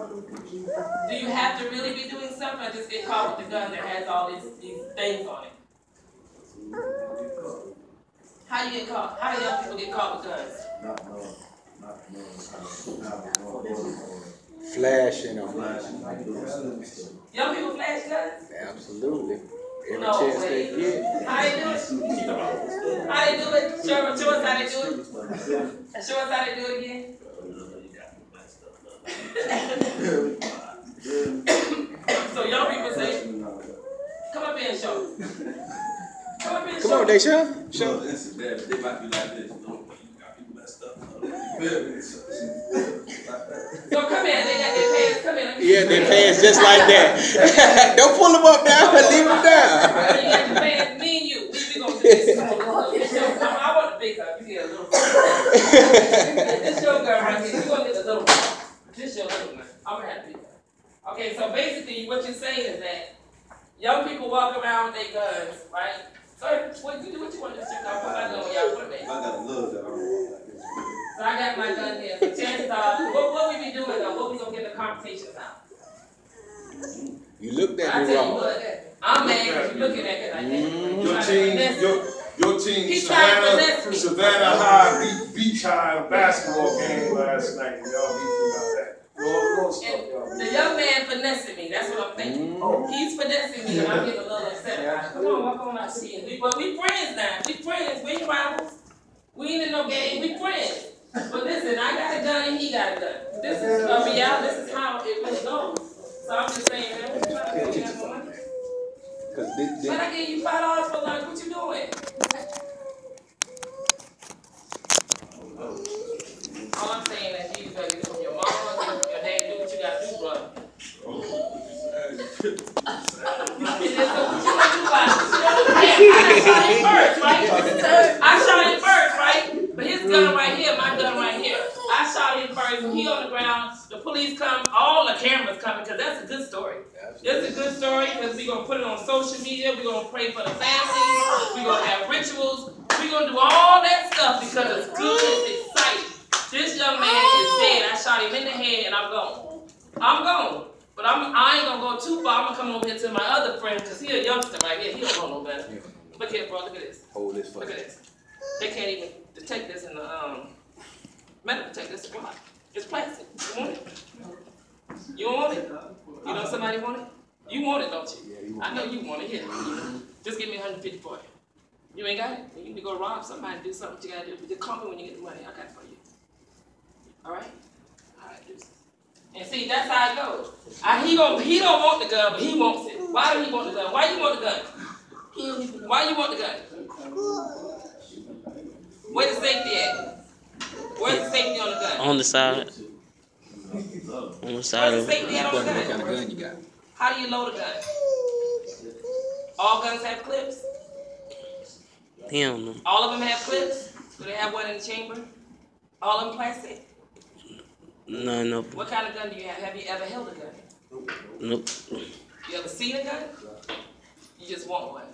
Do you have to really be doing something or just get caught with the gun that has all these things on it? How you get caught? How do young people get caught with guns? Flashing them. Young people flash guns? Absolutely. Every No chance way. they get. How they do it? How they do it? Show us how they do it. Show us how they do it again. So young people say, come up here and show. Come up here and show. Come on, they show. Show. They might be like this. So come here, they got their pants, come here. Yeah, their pants just like that. Don't pull them up now, but leave them down. You got the pants, me and you, we gonna do this. I want the big gun, you get a little one. This your girl right here, you gonna get the little one. This your little one, I'm gonna have the big gun. Okay, so basically what you're saying is that young people walk around with their guns, right? So what you want to do? I'll put my gun on y'all, put it back. I got a love that I don't want like this. So I got my gun here. So chances are, what we be doing though? What we gonna get the conversations out? You looked at I me tell you wrong. what, I'm mad because you looking at it like that. Your team, Savannah High Beach High basketball game last night. Y'all beat about that. The young man finessing me. That's what I'm thinking. He's finessing me, and I'm getting a little upset about it. Come on, walk on out to you. But we friends now. We friends. We ain't rivals. We ain't in no game. We friends. But listen, I got a gun and he got a gun. This is reality. This is how it really goes. So I'm just saying, man, what you trying to do? You got more money? But I gave you $5 for lunch. What you doing? All I'm saying is you better get from your mama, your dad, do what you gotta do, brother. I shot him first, right? But his gun right here, my gun right here. I shot him first, and he on the ground. The police come, all the cameras coming, because that's a good story. That's a good story, because we're going to put it on social media. We're going to pray for the family. We're going to have rituals. We're going to do all that stuff because it's good, it's exciting. This young man is dead. I shot him in the head, and I'm gone. I'm gone. But I ain't going to go too far. I'm going to come over here to my other friend, because he a youngster right here. He don't know no better. Look here, bro. Look at this. Hold this Look at this. They can't even detect this in the metal detector. This is rock. It's plastic. You want it? You don't want it? You know somebody want it? You want it, don't you? I know you want it. Here. Just give me 150 for it. You ain't got it? You need to go rob somebody, do something you gotta do. But just call me when you get the money. I got it for you. All right? All right, do something. And see, that's how it goes. He don't want the gun, but he wants it. Why do he want the gun? Why you want the gun? Why you want the gun? Where's the safety at? Where's the safety on the gun? On the side. On the side Where's of the safety at on the What kind of gun? gun you got? How do you load a gun? All guns have clips? him. All of them have clips? Do they have one in the chamber? All of them plastic? No, no. What kind of gun do you have? Have you ever held a gun? Nope. You ever seen a gun? You just want one.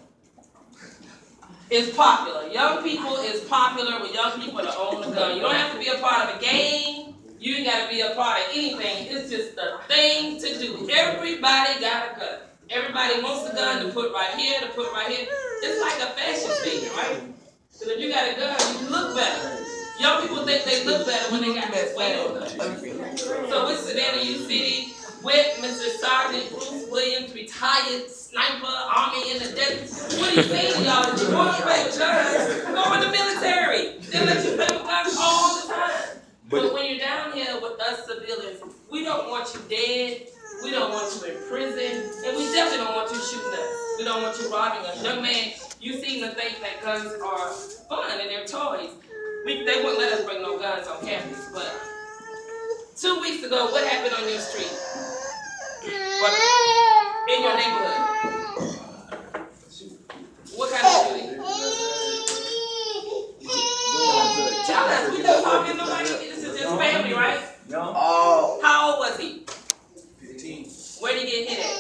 It's popular. Young people is popular with young people to own a gun. You don't have to be a part of a gang. You ain't got to be a part of anything. It's just the thing to do. Everybody got a gun. Everybody wants a gun to put right here, to put right here. It's like a fashion statement, right? Because if you got a gun, you look better. Young people think they look better when they got that weight on them. So we're Savannah U City with Mr. Sergeant Bruce Williams, retired sniper, Army in the desert. What are you saying, y'all? That you want to play with guns? Go in the military. They let you play with guns all the time. But when you're down here with us civilians, we don't want you dead. We don't want you in prison. And we definitely don't want you shooting us. We don't want you robbing us. Young man, you seem to think that guns are fun and they're toys. They wouldn't let us bring no guns on campus. But 2 weeks ago, what happened on your street? What, in your neighborhood? What kind of shooting? Tell us. We don't talk to nobody. This is just family, right? No. Oh. How old was he? 15. Where did he get hit at?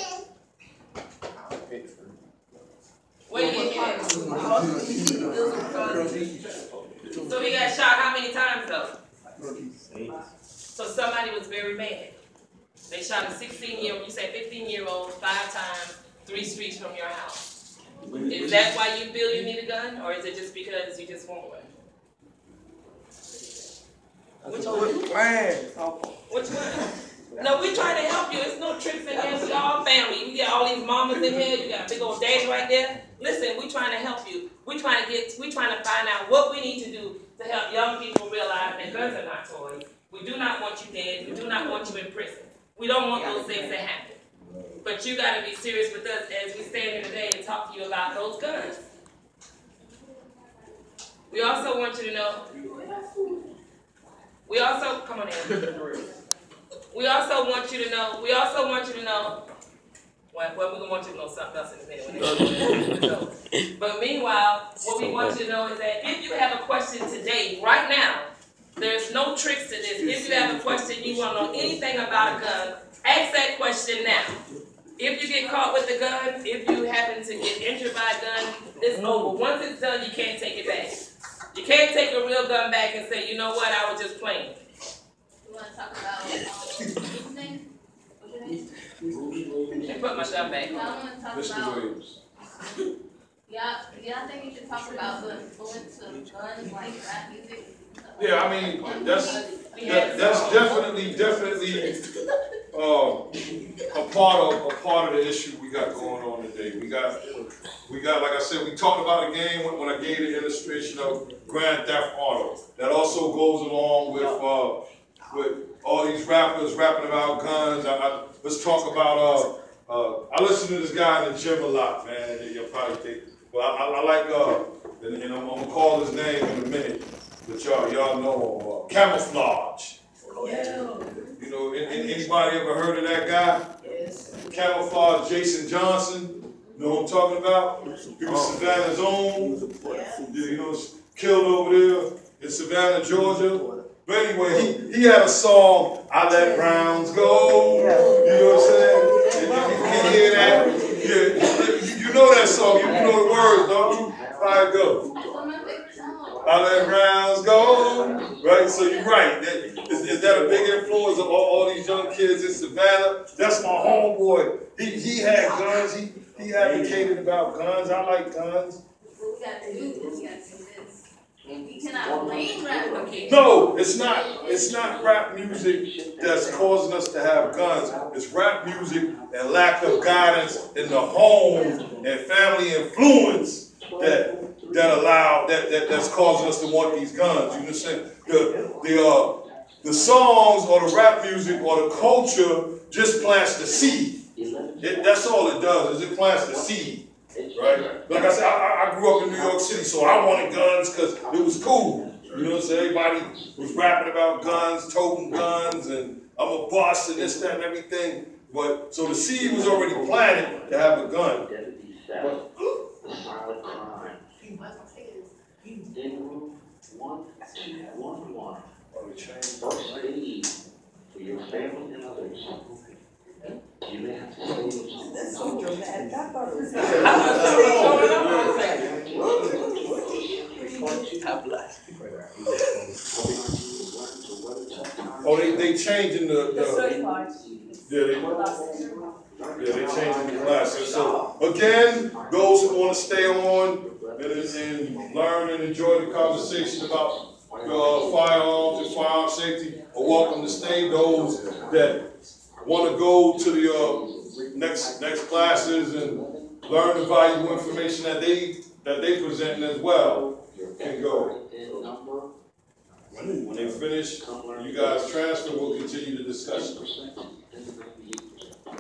Where did he get hit at? So he got shot how many times though? So somebody was very mad. They shot a 16-year-old, you say 15-year-old, 5 times, 3 streets from your house. Is that why you feel you need a gun, or is it just because you just want one? Which one? Which one? No, we trying to help you. There's no tricks in here. We all family. You got all these mamas in here. You got a big old daddy right there. Listen, we trying to help you. We trying to find out what we need to do to help young people realize that guns are not toys. We do not want you dead. We do not want you in prison. We don't want those things to happen. But you got to be serious with us as we stand here today and talk to you about those guns. We also want you to know. We also come on in. We also want you to know. Well, we're gonna want you to know something else in a minute. But meanwhile, what we want you to know is that if you have a question today, right now, there's no tricks to this. If you have a question, you want to know anything about a gun, ask that question now. If you get caught with a gun, if you happen to get injured by a gun, it's over. Once it's done, you can't take it back. You can't take a real gun back and say, you know what, I was just playing. You want to talk about what's your name? I put my gun back. I want to talk Mr. about. Williams. Yeah, I think you should talk about the influence of guns, like rap music. Yeah, I mean, that's definitely a part of the issue we got going on today. We got like I said, we talked about the game when I gave the illustration of Grand Theft Auto. That also goes along with all these rappers rapping about guns. Let's talk about I listen to this guy in the gym a lot, man. You'll probably think, well, I like and I'm gonna call his name in a minute. But y'all know Camouflage. You know, anybody ever heard of that guy? Yes. Camouflage, Jason Johnson. You know what I'm talking about? He was Savannah's own. You know, killed over there in Savannah, Georgia. But anyway, he had a song, I Let Rounds Go. You know what I'm saying? You can hear that. Yeah, you know that song. You know the words, don't you? How it go? I let rounds go, right? So you're right. Is that a big influence of all these young kids in Savannah? That's my homeboy. He had guns. He advocated about guns. I like guns. We got to do this. We cannot blame rap music. No, it's not. It's not rap music that's causing us to have guns. It's rap music and lack of guidance in the home and family influence that's causing us to want these guns. You understand? The songs or the rap music or the culture just plants the seed. That's all it does, is it plants the seed. Right? Like I said, I grew up in New York City, so I wanted guns because it was cool. You know what I'm saying? Everybody was rapping about guns, toting guns, and I'm a boss and this, that, and everything. But so the seed was already planted to have a gun. Silent crime. In room 1211. First aid for your family and others. You may have to say that's so dramatic. I thought it was. Oh, they changing they changing the classes. So again, those who want to stay on and learn and enjoy the conversation about firearms and firearm safety are welcome to stay. Those that want to go to the next classes and learn the valuable information that they present as well can go. When they finish, you guys transfer, we'll continue the discussion.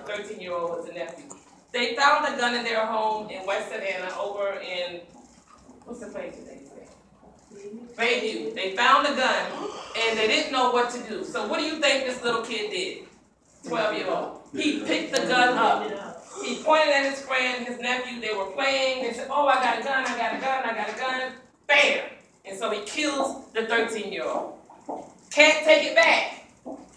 13-year-old was a nephew. They found a gun in their home in West Savannah over in, what's the place today? Bayview. They found a gun and they didn't know what to do. So what do you think this little kid did? 12-year-old. He picked the gun up. He pointed at his friend, his nephew. They were playing. They said, oh, I got a gun, I got a gun, I got a gun. Bam! And so he kills the 13-year-old. Can't take it back.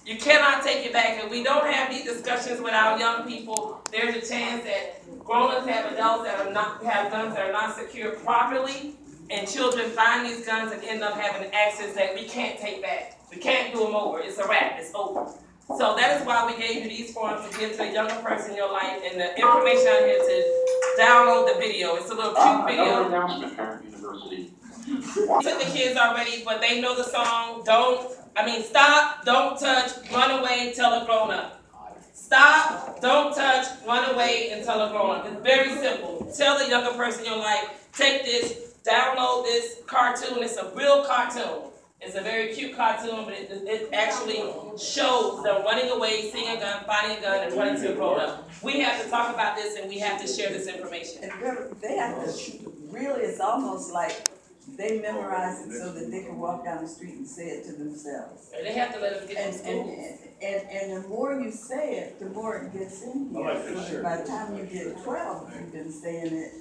You cannot take it back. And we don't have these discussions with our young people. There's a chance that grown-ups have adults that have guns that are not secured properly, and children find these guns and end up having access that we can't take back. We can't do them over. It's a wrap. It's over. So that is why we gave you these forms to give to the younger person in your life, and the information out here to download the video. It's a little cute video. Another announcement, Parent University. Took the kids already, but they know the song. Stop, don't touch, run away, tell a grown up. Stop, don't touch, run away, and tell a grown up. It's very simple. Tell the younger person in your life, take this, download this cartoon. It's a real cartoon. It's a very cute cartoon, but it actually shows them running away, seeing a gun, finding a gun, and running to a grown up. We have to talk about this, and we have to share this information. And they have to, really, it's almost like they memorize it so that they can walk down the street and say it to themselves. And they have to let them get in school. And the more you say it, the more it gets in here. So that by the time you get 12, you've been saying it,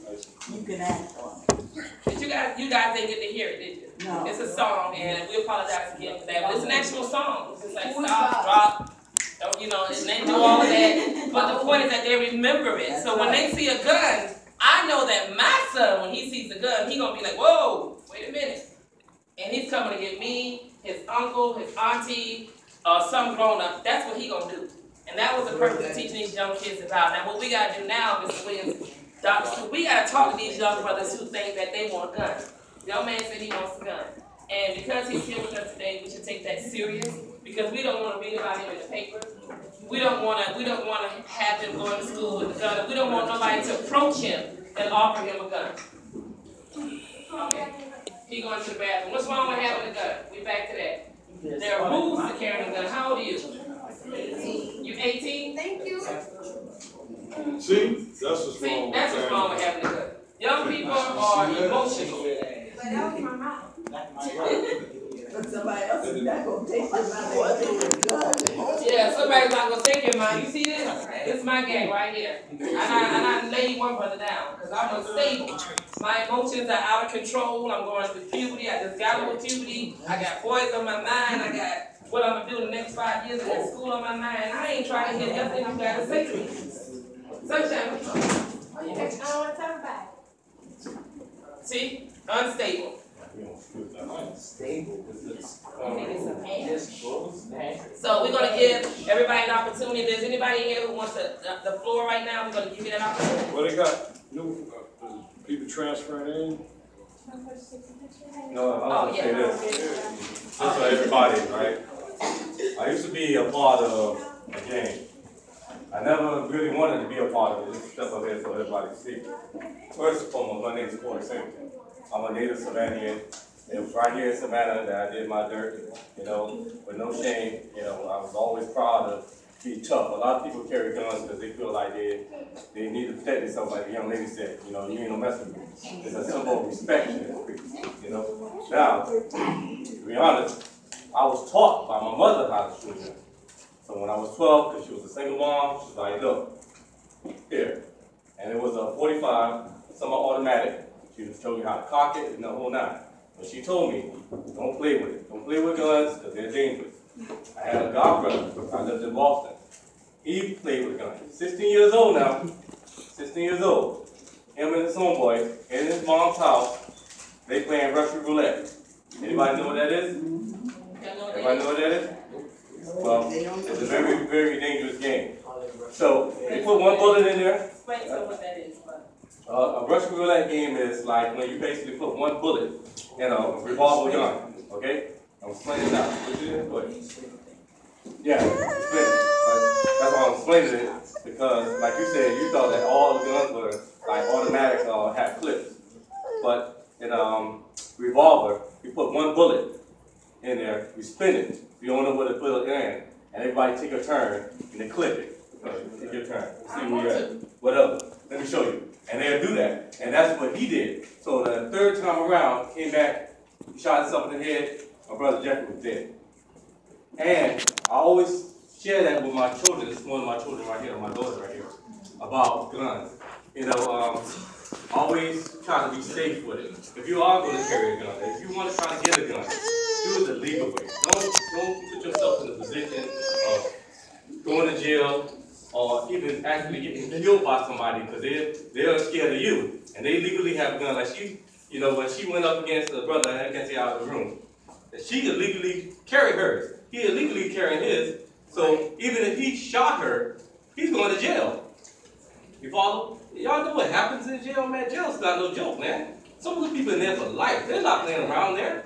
you can act on it. But you guys didn't get to hear it, did you? No. It's a song, and we apologize again for that. But it's an actual song. It's like stop, drop, and they do all of that. But the point is that they remember it. So when they see a gun, I know that my son, when he sees a gun, he's going to be like, whoa, wait a minute. And he's coming to get me, his uncle, his auntie, some grown up. That's what he's going to do. And that was the purpose of teaching these young kids about. Now, what we got to do now, Mr. Williams, we got to talk to these young brothers who think that they want a gun. The young man said he wants a gun. And because he's here with us today, we should take that serious, because we don't want to read about him in the paper. We don't want to have him going to school with a gun. We don't want nobody to approach him and offer him a gun. Okay. He going to the bathroom. What's wrong with having a gun? We back to that. There are rules to carrying a gun. How old are you? 18. You 18? Thank you. See, that's what's wrong. That's what's wrong with having a gun. Young people are emotional. But that was my mouth. But somebody else is not going to take your money. Yeah, somebody's not going to take your money. You see this? This is my gang right here. And I laid one brother down because I'm unstable. My emotions are out of control. I'm going through puberty. I just got over puberty. I got boys on my mind. I got what I'm going to do in the next 5 years. I got school on my mind. I ain't trying to hear everything you got to say to me. Sunshine, what you got? I don't want to talk about it. See? Unstable. So we're going to give everybody an opportunity. If there's anybody here who wants the floor right now, we're going to give you that opportunity. Well, they got new people transferring in. No, I was going to say this. Just for everybody, right? I used to be a part of a gang. I never really wanted to be a part of it. Just step up here so everybody can see. First and foremost, my name is Corey Singleton. I'm a native Savannian. It was right here in Savannah that I did my dirt, with no shame. I was always proud of being tough. A lot of people carry guns because they feel like they need to protect themselves, like the young lady said. You ain't no mess with me. It's a symbol of respect in the streets, Now, to be honest, I was taught by my mother how to shoot guns. So when I was 12, because she was a single mom, she was like, look, here. And it was a 45, semi-automatic. She would show you how to cock it and the whole nine. But she told me, don't play with it. Don't play with guns because they're dangerous. I had a godbrother. I lived in Boston. He played with guns. 16 years old now. 16 years old. Him and his homeboy in his mom's house, they playing Russian roulette. Anybody know what that is? Everybody know what that is? Well, it's a very, very dangerous game. So they put one bullet in there. Explain to them what that is. A Russian roulette game is like when you basically put one bullet in a revolver gun. Okay? I'm explaining it now. Go ahead. Yeah, explain it. That's why I'm explaining it, because like you said, you thought that all the guns were like automatic or had clips. But in a revolver, you put one bullet in there, you spin it, you don't know where to put it in, and everybody take a turn and they clip it. Take your turn. See where you're at. Whatever. Let me show you. And they'll do that. And that's what he did. So the third time around, came back, he shot himself in the head, my brother Jeffrey was dead. And I always share that with my children. This is one of my children right here, my daughter right here, about guns. Always try to be safe with it. If you are going to carry a gun, if you want to try to get a gun, do it the legal way. Don't put yourself in a position of going to jail or even actually getting killed by somebody because they're scared of you. And they legally have a gun. Like when she went up against the brother, I can't say out of the room, that she could legally carry hers. He illegally carrying his. So even if he shot her, he's going to jail. You follow? Y'all know what happens in jail, man? Jail's not no joke, man. Some of the people in there for life. They're not playing around there.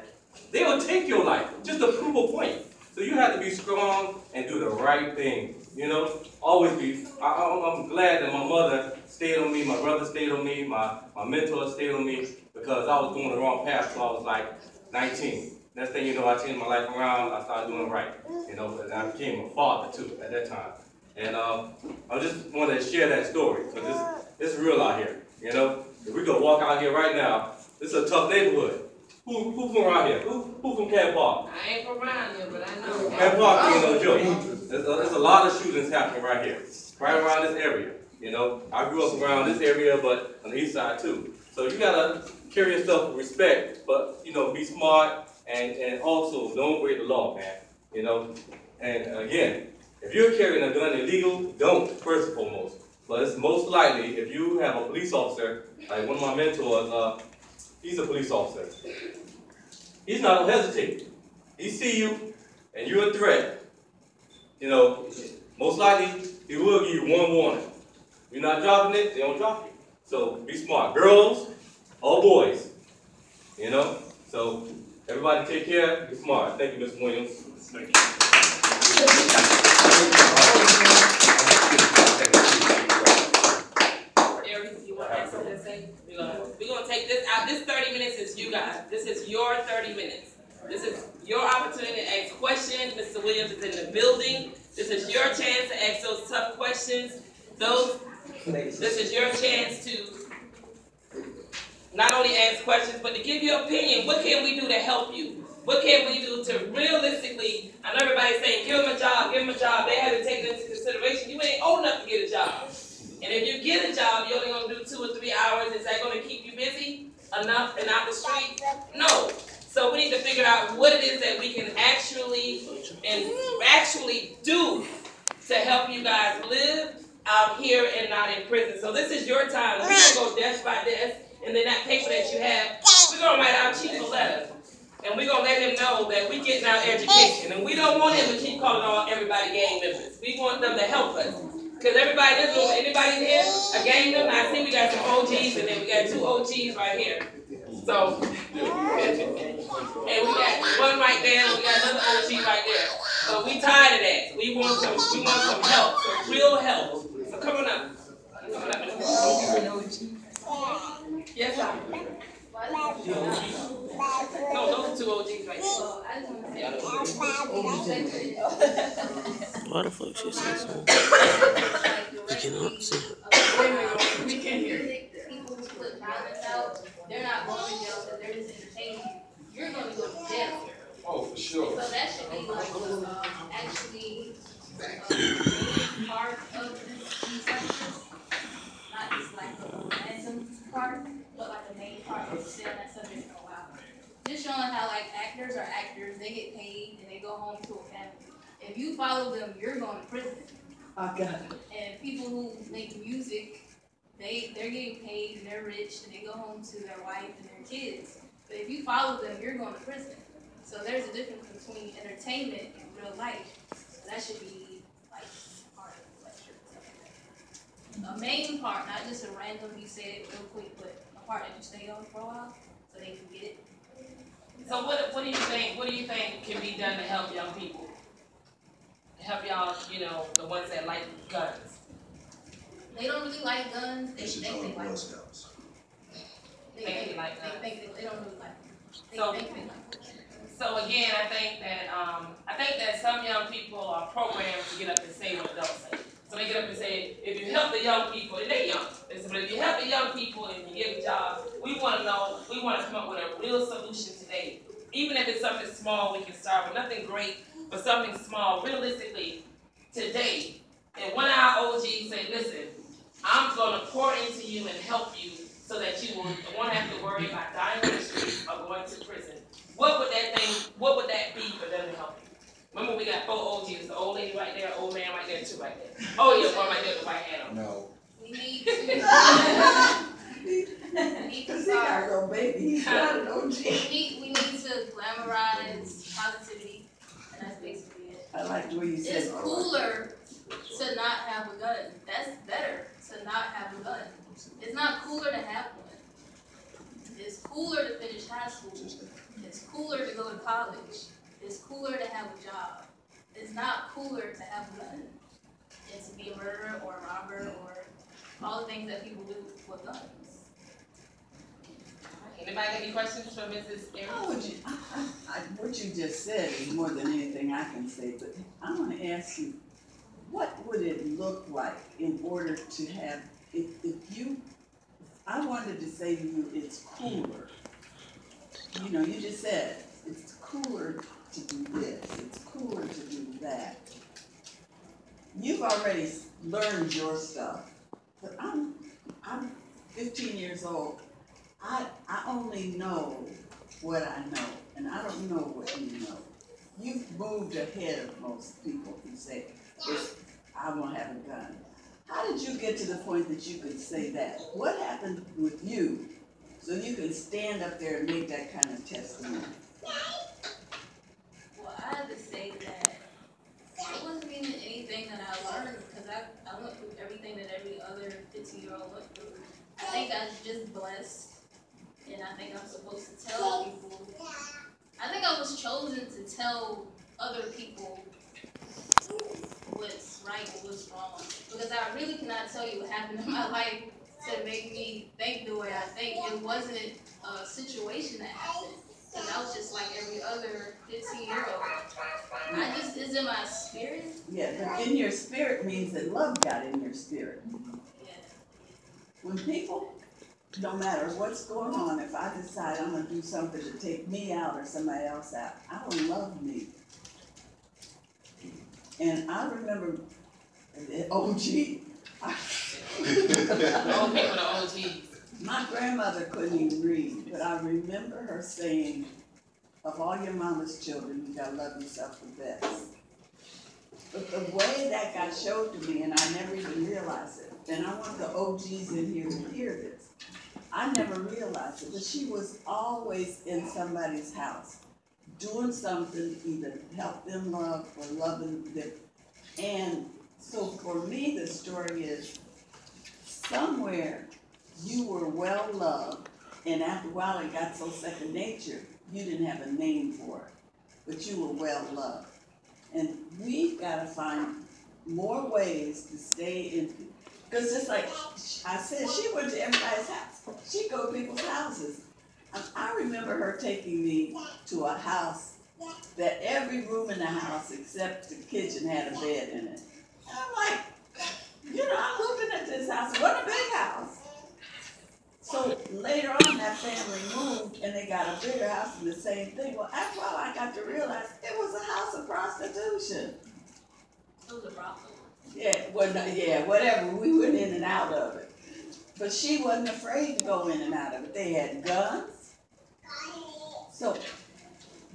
They will take your life just to prove a point. So you have to be strong and do the right thing. You know, always be. I'm glad that my mother stayed on me, my brother stayed on me, my mentor stayed on me, because I was going the wrong path till I was like 19. Next thing you know, I changed my life around. I started doing right. You know, and I became a father too at that time. And I just wanted to share that story because it's real out here. You know, if we could walk out here right now, this is a tough neighborhood. Who from around here? Who from Camp Park? I ain't from around here, but I know. Camp Park ain't no joke. There's a lot of shootings happening right here, right around this area. You know, I grew up around this area, but on the east side too. So you gotta carry yourself with respect, but you know, be smart and also don't break the law, man. You know, and again, if you're carrying a gun illegal, don't, first and foremost. But it's most likely if you have a police officer, like one of my mentors, he's a police officer. He's not gonna hesitate. He see you and you're a threat. You know, most likely he will give you one warning. If you're not dropping it, they don't drop you. So be smart, girls or boys. You know. So everybody take care. Be smart. Thank you, Mr. Williams. Thank you. You want to have something to say? We're gonna take this out. This 30 minutes is you guys. This is your 30 minutes. This is your opportunity to ask questions. Mr. Williams is in the building. This is your chance to ask those tough questions. This is your chance to not only ask questions, but to give your opinion. What can we do to help you? What can we do to realistically, I know everybody's saying, give them a job, give them a job. They haven't taken into consideration. You ain't old enough to get a job. And if you get a job, you're only going to do 2 or 3 hours. Is that going to keep you busy enough and out the street? No. So we need to figure out what it is that we can actually do to help you guys live out here and not in prison. So this is your time. We're going to go desk by desk. And then that paper that you have, we're going to write our chief a letter. And we're going to let him know that we're getting our education. And we don't want him to keep calling on everybody gang members. We want them to help us. Because everybody in this room, anybody here, a gang member, I see we got some OGs and then we got 2 OGs right here. So, and we got one right there and we got another OG right there. So we tired of that. We want some help, some real help. So come on up. Come on up. Yes, sir. No, those are 2 OGs right there. Why the fuck she said so? You cannot see. We can hear you. People who put violence out, they're not going to jail because they're just entertaining you. You're going to go to jail. Oh, for sure. So that should be like actually part of these lectures, not just like a random part, but like a main part of staying on that subject for a while. Just showing how like actors are actors, they get paid and they go home to a family. If you follow them, you're going to prison. And people who make music, they're getting paid and they're rich and they go home to their wife and their kids. But if you follow them, you're going to prison. So there's a difference between entertainment and real life. So that should be like part of the lecture. A main part, not just a random, you say it real quick, but a part that you stay on for a while so they can get it. So what do you think? What do you think can be done to help young people? Help y'all, you know, the ones that like guns. They don't really like guns. They think they like guns. They don't really like them. They think they like them. So again, I think that some young people are programmed to get up and say what adults say. So they get up and say, if you help the young people, and they're young. They say, but if you help the young people and you give jobs, we want to come up with a real solution today. Even if it's something small, we can start with nothing great, but something small. Realistically, today, and one of our OGs say, listen, I'm going to pour into you and help you so that you won't have to worry about dying on the street or going to prison. What would that be for them to help you? Remember, we got 4 OGs, the old lady right there, old man right there, 2 right there. Oh yeah, one right there with the white hat on. No. We need to start. Baby. We need to glamorize positivity, and that's basically it. I like the way you said It's cooler to not have a gun. That's better to not have a gun. It's not cooler to have one. It's cooler to finish high school. It's cooler to go to college. It's cooler to have a job. It's not cooler to have a gun and to be a murderer or a robber or all the things that people do with guns. Anybody got any questions for Mrs. Aaron? What you just said is more than anything I can say, but I want to ask you, what would it look like in order to have, I wanted to say to you, it's cooler. You know, you just said, it's cooler to do this, it's cooler to do that. You've already learned your stuff, but I'm 15 years old. I only know what I know, and I don't know what you know. You've moved ahead of most people who say, I won't have a gun. How did you get to the point that you could say that? What happened with you so you can stand up there and make that kind of testimony? Well, I have to say that it wasn't even anything that I learned because I went through everything that every other 15-year-old went through. I think I was just blessed, and I think I'm supposed to tell people. I think I was chosen to tell other people what's right and what's wrong. Because I really cannot tell you what happened in my life to make me think the way I think. It wasn't a situation that happened. Because I was just like every other 15-year-old. It's in my spirit. Yeah, but in your spirit means that love got in your spirit. Yeah. When people, no matter what's going on, if I decide I'm going to do something to take me out or somebody else out, I will love me. And I remember the OG. Old people, the OGs. My grandmother couldn't even read, but I remember her saying, of all your mama's children, you gotta love yourself the best. But the way that got showed to me, and I never even realized it, and I want the OGs in here to hear this, I never realized it, but she was always in somebody's house, doing something, either help them love or loving them. And so for me, the story is, somewhere you were well loved, and after a while it got so second nature, you didn't have a name for it, but you were well loved. And we've got to find more ways to stay in, because just like I said, she went to everybody's house. She'd go to people's houses. I remember her taking me to a house that every room in the house except the kitchen had a bed in it. And I'm like, I'm looking at this house, it wasn't a big house. So later on, that family moved and they got a bigger house and the same thing. Well, after a while, I got to realize it was a house of prostitution. It was a brothel. Yeah, well, whatever. We went in and out of it. But she wasn't afraid to go in and out of it. They had guns. So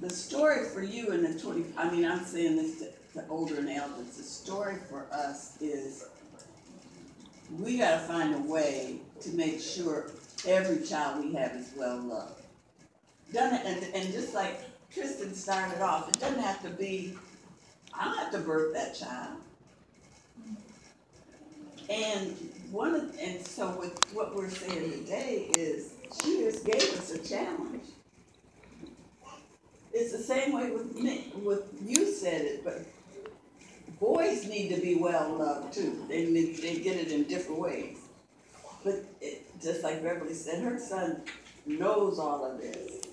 the story for you in the I'm saying this to older and elders, the story for us is we got to find a way to make sure every child we have is well loved. And just like Tristan started off, it doesn't have to be, I don't have to birth that child. And so with what we're saying today is, she just gave us a challenge. It's the same way with me, you said it, but boys need to be well loved too. They get it in different ways. But just like Beverly said, her son knows all of this.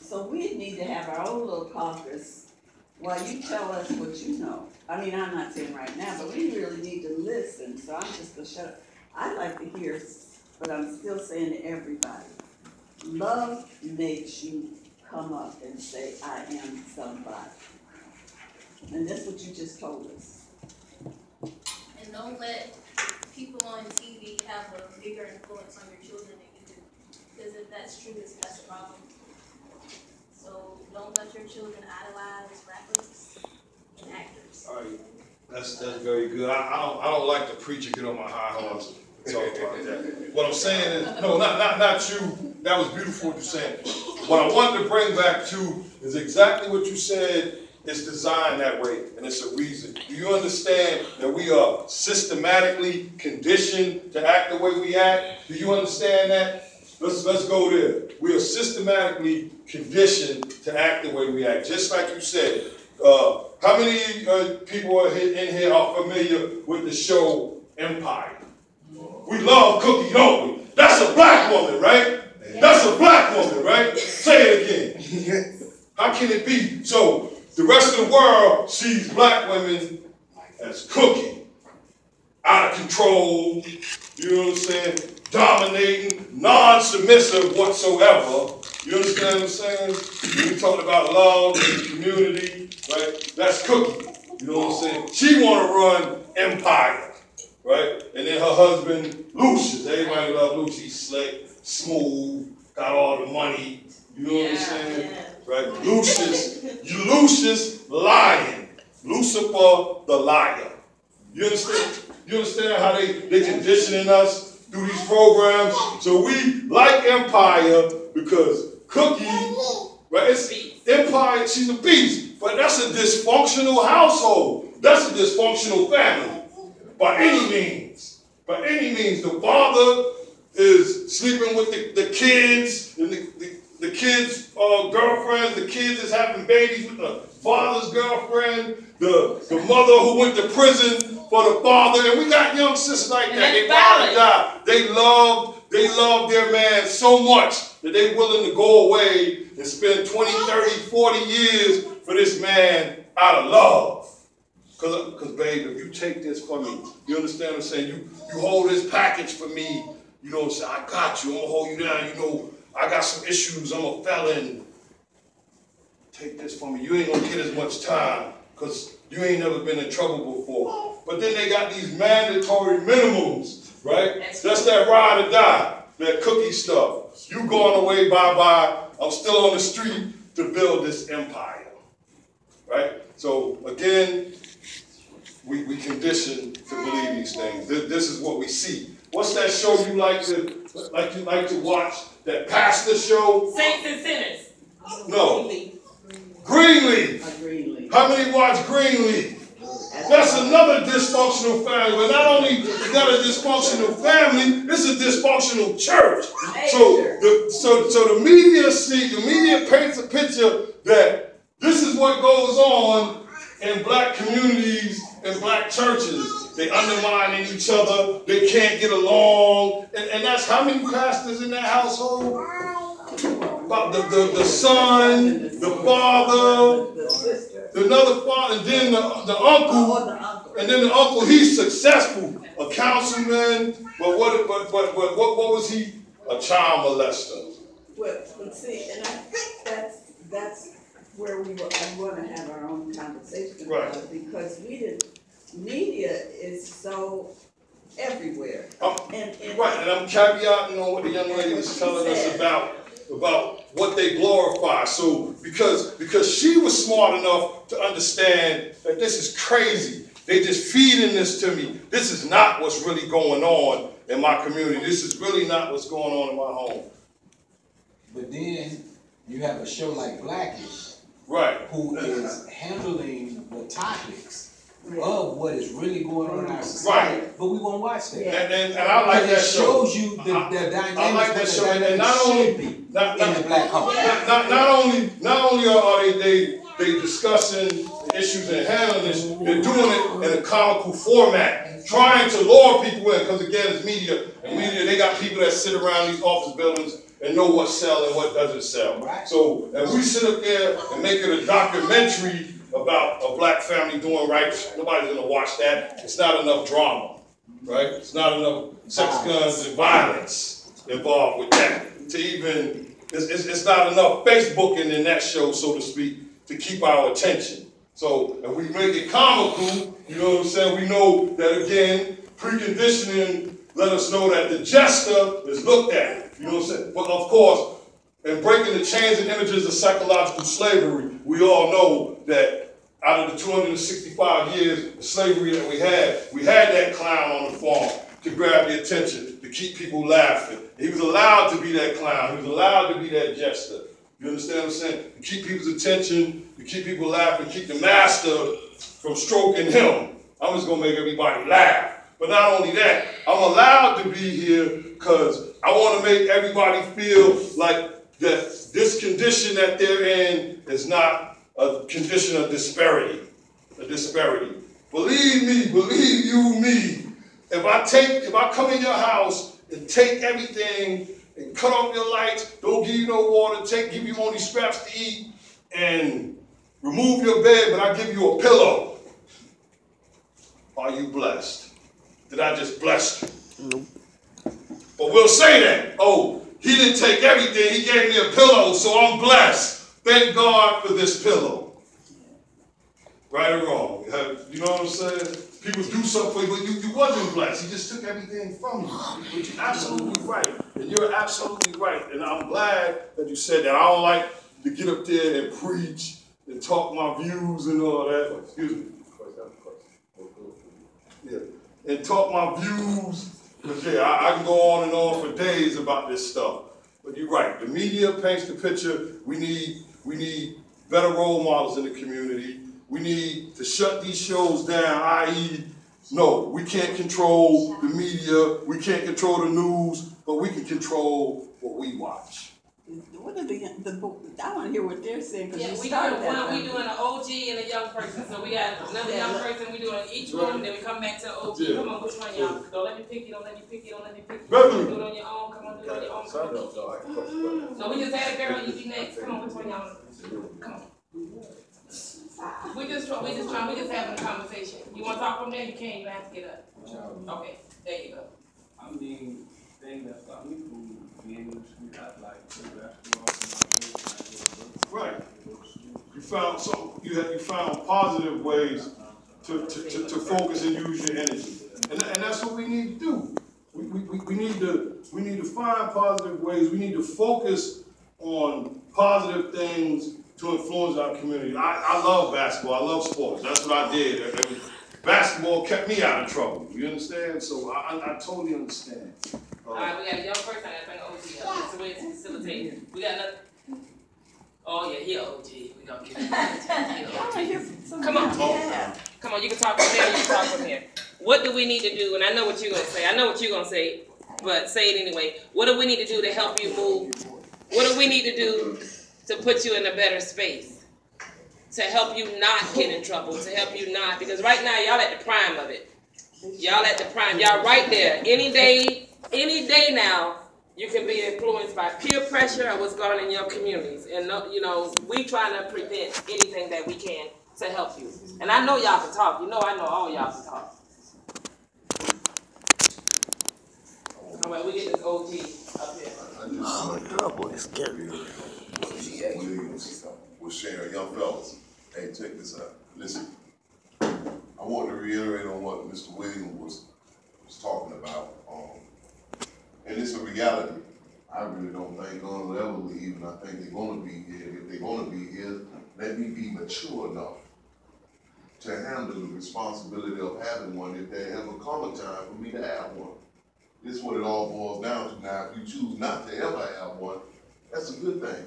So we need to have our own little caucus while you tell us what you know. I mean, I'm not saying right now, but we really need to listen. So I'm just going to shut up. I'd like to hear, but I'm still saying to everybody, love makes you come up and say, I am somebody. And that's what you just told us. And don't let people on TV have a bigger influence on your children than you do. Because if that's true, that's a problem. So don't let your children idolize rappers and actors. All right, that's very good. I don't like to preach and get on my high horse and talk about that. What I'm saying is, no, not you. That was beautiful what you said. What I wanted to bring back to is exactly what you said It's designed that way, and it's a reason. Do you understand that we are systematically conditioned to act the way we act? Do you understand that? Let's go there. We are systematically conditioned to act the way we act. Just like you said, how many people are in here are familiar with the show Empire? We love Cookie, don't we? That's a black woman, right? That's a black woman, right? Say it again. How can it be? So the rest of the world sees black women as Cookie, out of control, you know what I'm saying? Dominating, non-submissive whatsoever. You understand what I'm saying? When we talk about love and community, right? That's Cookie. You know what I'm saying? She want to run Empire, right? And then her husband, Lucius. Everybody love Lucius. He's slick, smooth, got all the money. You know what I'm saying? Right? Lucius lying. Lucifer the liar. You understand? You understand how they conditioning us through these programs? So we like Empire because Cookie, right? It's Empire, she's a beast. But that's a dysfunctional household. That's a dysfunctional family. By any means. By any means. The father is sleeping with the kids, and the kids' girlfriends, the kids is having babies with the father's girlfriend, the mother who went to prison for the father, and we got young sisters like that. They probably die. They love their man so much that they're willing to go away and spend 20, 30, 40 years for this man out of love. Because babe, if you take this from me, you understand what I'm saying? You hold this package for me, you know what I'm saying? I got you, I'm gonna hold you down, you know, I got some issues, I'm a felon. Take this from me, you ain't gonna get as much time, because you ain't never been in trouble before. But then they got these mandatory minimums, right? That's that ride or die, that Cookie stuff. You going away, bye-bye, I'm still on the street to build this empire, right? So again, we condition to believe these things. This is what we see. What's that show you like to watch? That pastor show? Saints and Sinners. No. Greenleaf. How many watch Greenleaf? That's another dysfunctional family. But not only is that a dysfunctional family, it's a dysfunctional church. So the media paints a picture that this is what goes on in black communities and black churches. They undermining each other. They can't get along. And that's how many pastors in that household? About the son, the father, another father, and then the uncle. And then the uncle, he's successful. A councilman. But what was he? A child molester. Well, see, and I think that's where I want to have our own conversation about it, because media is so everywhere. And I'm caveating on what the young lady was telling us about what they glorify. So because she was smart enough to understand that this is crazy. They just feeding this to me. This is not what's really going on in my community. This is really not what's going on in my home. But then you have a show like Blackish, right, who is handling the topics of what is really going on in our society. Right. But we won't watch that. And I like that show. It shows you the dynamics. I like that show. And not only in the black home. Not only are they discussing the issues and handling this, they're doing it in a comical format, trying to lure people in, because again, it's media. And media, they got people that sit around these office buildings and know what sells and what doesn't sell. Right. So, and we sit up there and make it a documentary about a black family doing right. Nobody's gonna watch that. It's not enough drama, right? It's not enough sex, guns, and violence involved with that. To even, it's not enough Facebooking in that show, so to speak, to keep our attention. So, if we make it comical, you know what I'm saying? We know that again, preconditioning let us know that the jester is looked at. You know what I'm saying? But of course, in breaking the chains and images of psychological slavery, we all know that out of the 265 years of slavery that we had that clown on the farm to grab the attention, to keep people laughing. He was allowed to be that clown. He was allowed to be that jester. You understand what I'm saying? To keep people's attention, to keep people laughing, keep the master from stroking him. I'm just gonna make everybody laugh. But not only that, I'm allowed to be here because I want to make everybody feel like that this condition that they're in is not a condition of disparity. A disparity. Believe me, believe you me. If I come in your house and take everything and cut off your lights, don't give you no water, give you only scraps to eat, and remove your bed, but I give you a pillow, are you blessed? Did I just bless you? Nope. But we'll say that, oh, he didn't take everything, he gave me a pillow, so I'm blessed. Thank God for this pillow. Right or wrong? You know what I'm saying? People do something for you, but you wasn't blessed. He just took everything from you. But you're absolutely right. And you're absolutely right. And I'm glad that you said that. I don't like to get up there and preach and talk my views and all that. Excuse me. Yeah. And talk my views. But yeah, I can go on and on for days about this stuff. But you're right. The media paints the picture. We need better role models in the community. We need to shut these shows down, i.e., no, we can't control the media, we can't control the news, but we can control what we watch. What are I want to hear what they're saying, because Yeah, you we started doing that. we doing an OG and a young person. So we got another young person, we doing each one, then we come back to the OG. Yeah. Come on, which one y'all? Don't let me pick you, don't let me pick you, don't let me pick you. Beverly. Do it on your own, come on, do it on your own. Come on. No, we just had a girl, you be next. Come on, which one y'all? Come on. We just having a conversation. You want to talk from there? You can't. You have to get up. Okay, there you go. I mean, thing that stopped me from being in the street, I like play basketball. Right. You found positive ways to focus and use your energy, and that's what we need to do. We need to find positive ways. We need to focus on positive things to influence our community. I love basketball. I love sports. That's what I did. Basketball kept me out of trouble. You understand? So I totally understand. All right, we got a young person that bring OG up. It's a way to facilitate. We got another. Oh yeah, he OG. We gonna give him. Come on. Come on, you can talk from there, you can talk from here. What do we need to do? And I know what you're gonna say. I know what you're gonna say, but say it anyway. What do we need to do to help you move? What do we need to do to put you in a better space? To help you not get in trouble, to help you not, because right now y'all at the prime of it. Y'all at the prime, y'all right there. Any day now, you can be influenced by peer pressure or what's going on in your communities. And you know, we trying to prevent anything that we can to help you. And I know y'all can talk. You know I know all y'all can talk. All right, we get this OG up here. Oh, girl, boy, it's scary. Williams was sharing, young fellas. Hey, check this out. Listen, I want to reiterate on what Mr. Williams was talking about. And it's a reality. I really don't think guns will ever leave, and I think they're going to be here. If they're going to be here, let me be mature enough to handle the responsibility of having one if there ever come a time for me to have one. This is what it all boils down to. Now, if you choose not to ever have one, that's a good thing.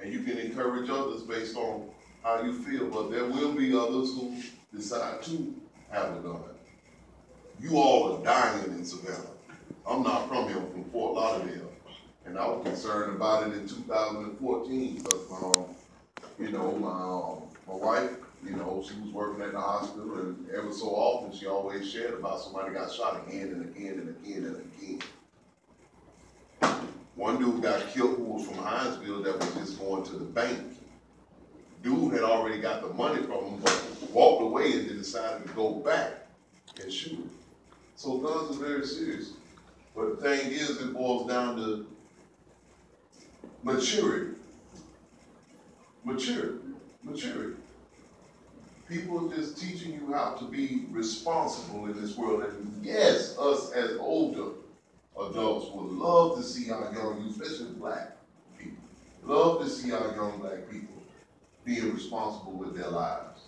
And you can encourage others based on how you feel, but there will be others who decide to have a gun. You all are dying in Savannah. I'm not from here, I'm from Fort Lauderdale. And I was concerned about it in 2014 because, my wife, she was working at the hospital, and every so often she always shared about somebody got shot again and again and again and again. One dude got killed who was from Hinesville that was just going to the bank. Dude had already got the money from him, but walked away and then decided to go back and shoot him. So guns are very serious. But the thing is, it boils down to maturity. Maturity. People are just teaching you how to be responsible in this world. And yes, us as older adults would love to see our young youth, especially black people, love to see our young black people being responsible with their lives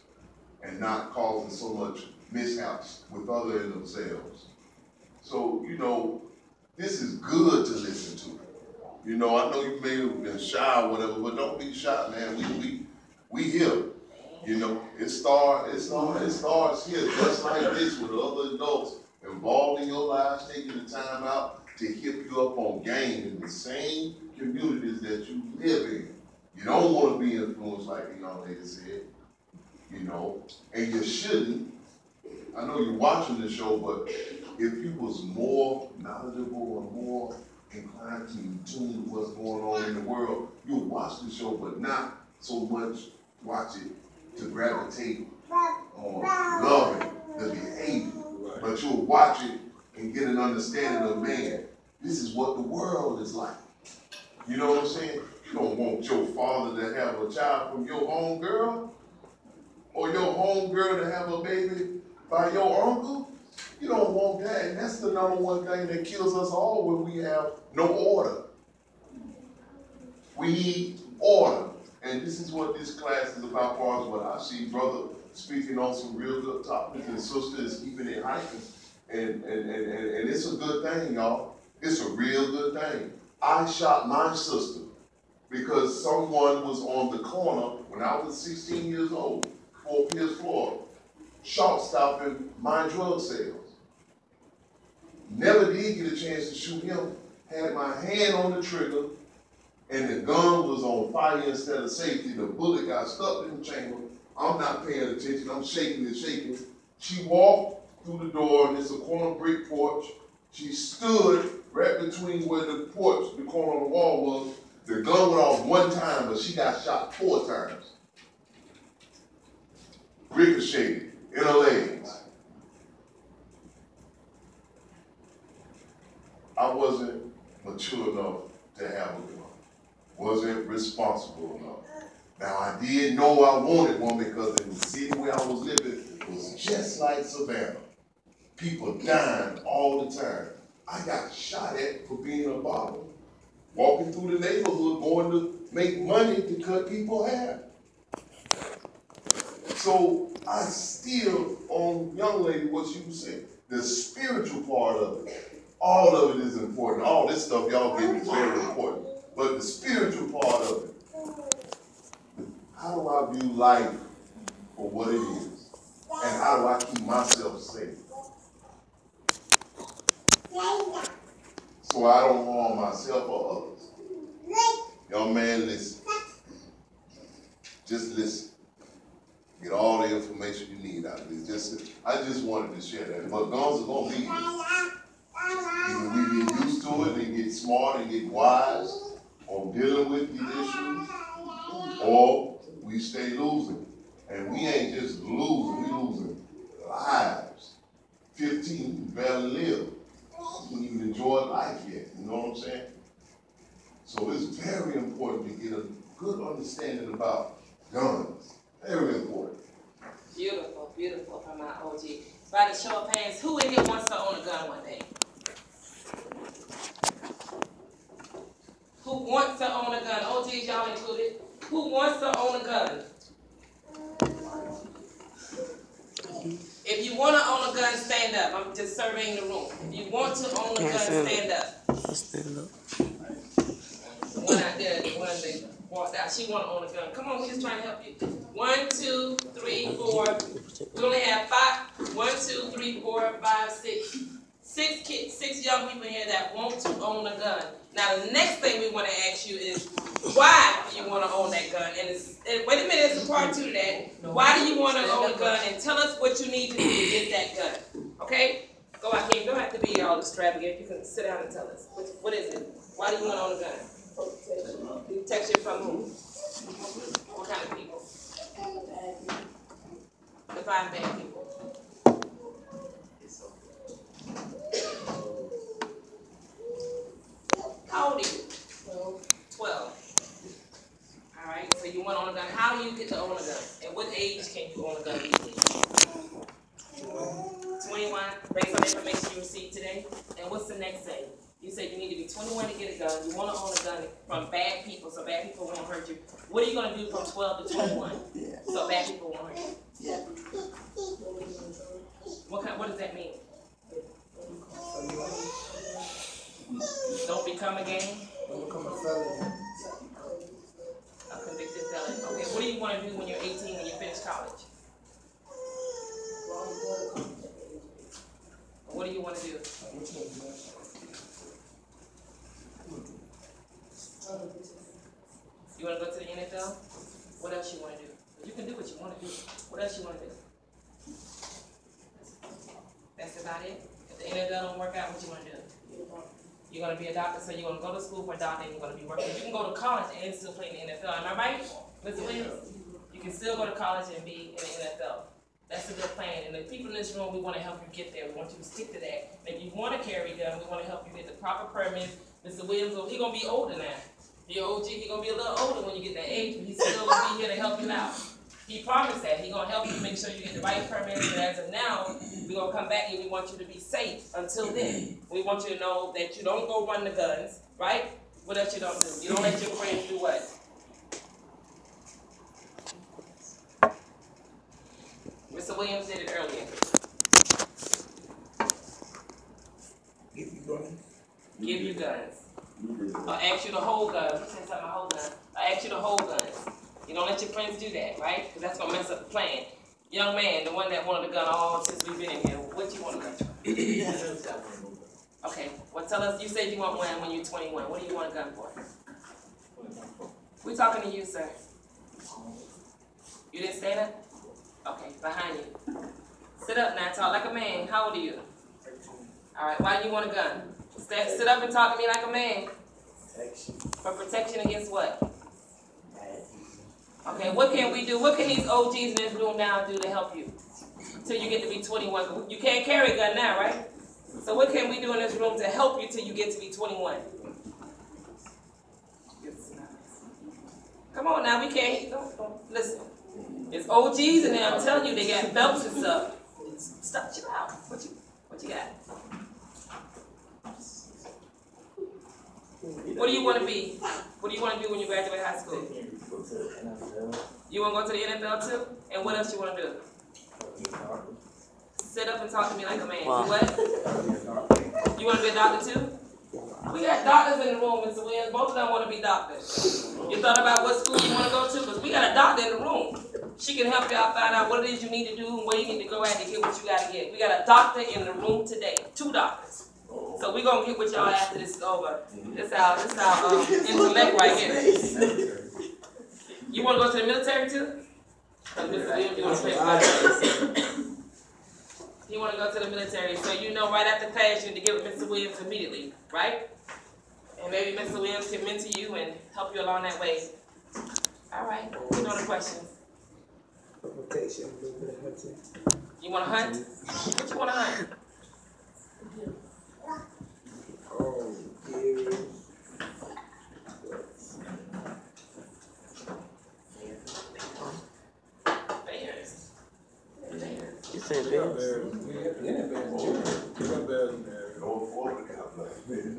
and not causing so much mishaps with others and themselves. So, this is good to listen to. You know, I know you may have been shy or whatever, but don't be shy, man. We here. You know, it starts here, just like this with other adults involved in your lives, taking the time out to hip you up on game in the same communities that you live in. You don't want to be influenced like the young lady said, you know, and you shouldn't. I know you're watching the show, but if you was more knowledgeable or more inclined to tune to what's going on in the world, you'll watch the show, but not so much watch it to gravitate on loving the behavior, but you'll watch it and get an understanding of, man, this is what the world is like. You know what I'm saying? You don't want your father to have a child from your home girl, or your home girl to have a baby by your uncle. You don't want that, and that's the number one thing that kills us all when we have no order. We need order, and this is what this class is about. Far as what I see, brother speaking on some real good topics, and sister is keeping it hiking, and it's a good thing, y'all. It's a real good thing. I shot my sister because someone was on the corner when I was 16 years old, Fort Pierce, Florida, short stopping my drug sales. Never did get a chance to shoot him. Had my hand on the trigger, and the gun was on fire instead of safety. The bullet got stuck in the chamber. I'm not paying attention. I'm shaking and shaking. She walked through the door, and it's a corner brick porch. She stood right between where the porch, the corner of the wall was. The gun went off one time, but she got shot 4 times. Ricocheted in her legs. I wasn't mature enough to have a gun. Wasn't responsible enough. Now I did know I wanted one because in the city where I was living was just like Savannah. People dying all the time. I got shot at for being a bottle. Walking through the neighborhood, going to make money to cut people hair. So I still, on young lady, what she was saying, the spiritual part of it, all of it is important. All this stuff y'all get is very important. But the spiritual part of it, how do I view life for what it is? And how do I keep myself safe? So I don't harm myself or others. Young man, listen. Just listen. Get all the information you need out of this. I just wanted to share that. But guns are going to be here. Either we get used to it and get smart and get wise on dealing with these issues, or we stay losing. And we ain't just losing, we losing lives. 15 barely live. We didn't even enjoy life yet, you know what I'm saying? So it's very important to get a good understanding about guns. Very important. Beautiful, beautiful from my OG. By the show of hands, who in here wants to own a gun one day? Who wants to own a gun? OGs, y'all included. Who wants to own a gun? If you want to own a gun, stand up. I'm just surveying the room. If you want to own a gun, stand up. I'll stand up. The one out there, the one that walked out, she want to own a gun. Come on, we're just trying to help you. 1, 2, 3, 4. We only have 5. 1, 2, 3, 4, 5, 6. 6 kids, 6 young people here that want to own a gun. Now, the next thing we want to ask you is, why do you want to own that gun? And wait a minute, it's a part 2 to that. Why do you want to own a gun? And tell us what you need to do to get that gun. Okay? Go out here. You don't have to be all extravagant. You can sit down and tell us. What is it? Why do you want to own a gun? Protection from who? What kind of people? Define bad people. How old are you? 12. All right, so you want to own a gun. How do you get to own a gun? At what age can you own a gun legally? 21, based on the information you received today. And what's the next thing? You said you need to be 21 to get a gun. You want to own a gun from bad people, so bad people won't hurt you. What are you going to do from 12 to 21 so bad people won't hurt you? What does that mean? Don't become a gang? Don't become a you want to do? You want to go to the NFL? What else you want to do? You can do what you want to do. What else you want to do? That's about it? If the NFL don't work out, what you want to do? You're going to be a doctor, so you're going to go to school for a doctor and you're going to be working. You can go to college and still play in the NFL. Am I right, Mr. Williams? You can still go to college and be in the NFL. That's a good plan. And the people in this room, we want to help you get there. We want you to stick to that. If you want to carry a gun, we want to help you get the proper permit. Mr. Williams, he's going to be older now. Your OG, he's going to be a little older when you get that age, but he's still going to be here to help you out. He promised that. He's going to help you make sure you get the right permits. And as of now, we're going to come back and we want you to be safe until then. We want you to know that you don't go run the guns, right? What else you don't do? You don't let your friends do what? Mr. Williams did it earlier. Give you guns. Give you guns. Or ask you to hold guns. You said something about hold guns. I ask you to hold guns. You don't let your friends do that, right? Because that's going to mess up the plan. Young man, the one that wanted a gun all since we've been in here, what you want a gun for? Okay, well tell us, you said you want one when you're 21. What do you want a gun for? We're talking to you, sir. You didn't say that? Okay, behind you. Sit up now, talk like a man. How old are you? All right, why do you want a gun? Sit up and talk to me like a man. For protection against what? Okay, what can we do? What can these OGs in this room now do to help you? Till you get to be 21. You can't carry a gun now, right? So what can we do in this room to help you till you get to be 21? Come on now, we can't. Don't listen. It's OGs in there. I'm telling you, they got belts and stuff. Stop, chill out. What you got? What do you want to be? What do you want to do when you graduate high school? You want to go to the NFL too? And what else you want to do? Sit up and talk to me like a man. Wow. What? You want to be a doctor too? We got doctors in the room, Mr. Williams. Both of them want to be doctors. You thought about what school you want to go to? Because we got a doctor in the room. She can help you out find out what it is you need to do and where you need to go at to get what you got to get. We got a doctor in the room today. 2 doctors. So we're going to get with y'all after this is over. This our intellect right here. You want to go to the military too? You want to go to the military, so you know right after class you need to get with Mr. Williams immediately, right? And maybe Mr. Williams can mentor you and help you along that way. All right, you know the questions. You want to hunt? What you want to hunt? Bears. You said bears?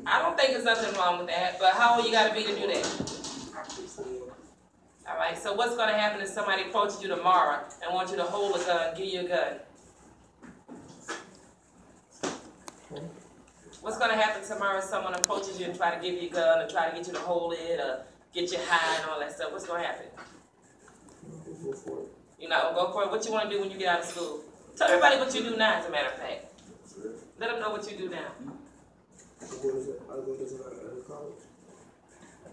I don't think there's nothing wrong with that, but how old you got to be to do that? All right, so what's going to happen if somebody approaches you tomorrow and wants you to hold a gun, give you a gun? What's going to happen tomorrow if someone approaches you and try to give you a gun or try to get you to hold it or get you high and all that stuff? What's going to happen? You're not going to go for it? What you want to do when you get out of school? Tell everybody what you do now, as a matter of fact. Let them know what you do now.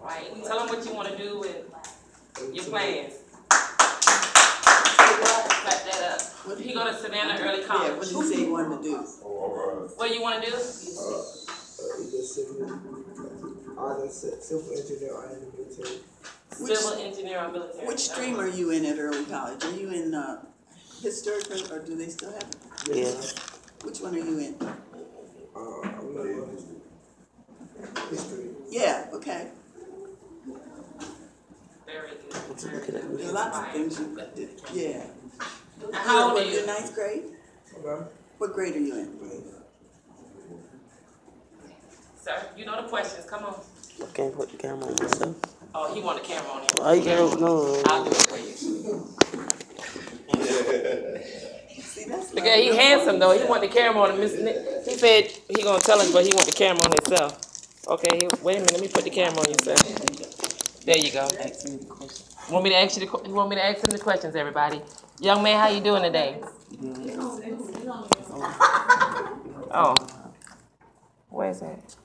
Right. Tell them what you want to do and your plans. Clap that up. He go to Savannah Early College. Yeah, what did he say he wanted to do? What do you want to do? Civil engineer or in the military. Civil engineer or military. Which stream are you in at Early College? Are you in historical, or do they still have it? Yeah. Which one are you in? I'm not history. Yeah, okay. Very good. There are lots of things you could do. Yeah. And how old are you? you? 9th grade? What grade are you in? Sir, you know the questions. Come on. I can't put the camera on myself. Oh, he want the camera on him. Oh, you can't, no. I'll do it for you. See, that's Look at, he handsome though. He want the camera on him. He said he gonna tell us, but he want the camera on himself. Okay, wait a minute. Let me put the camera on you, sir. There you go. Want me to ask you the? You want me to ask him the questions, everybody? Young man, how you doing today? Oh, present.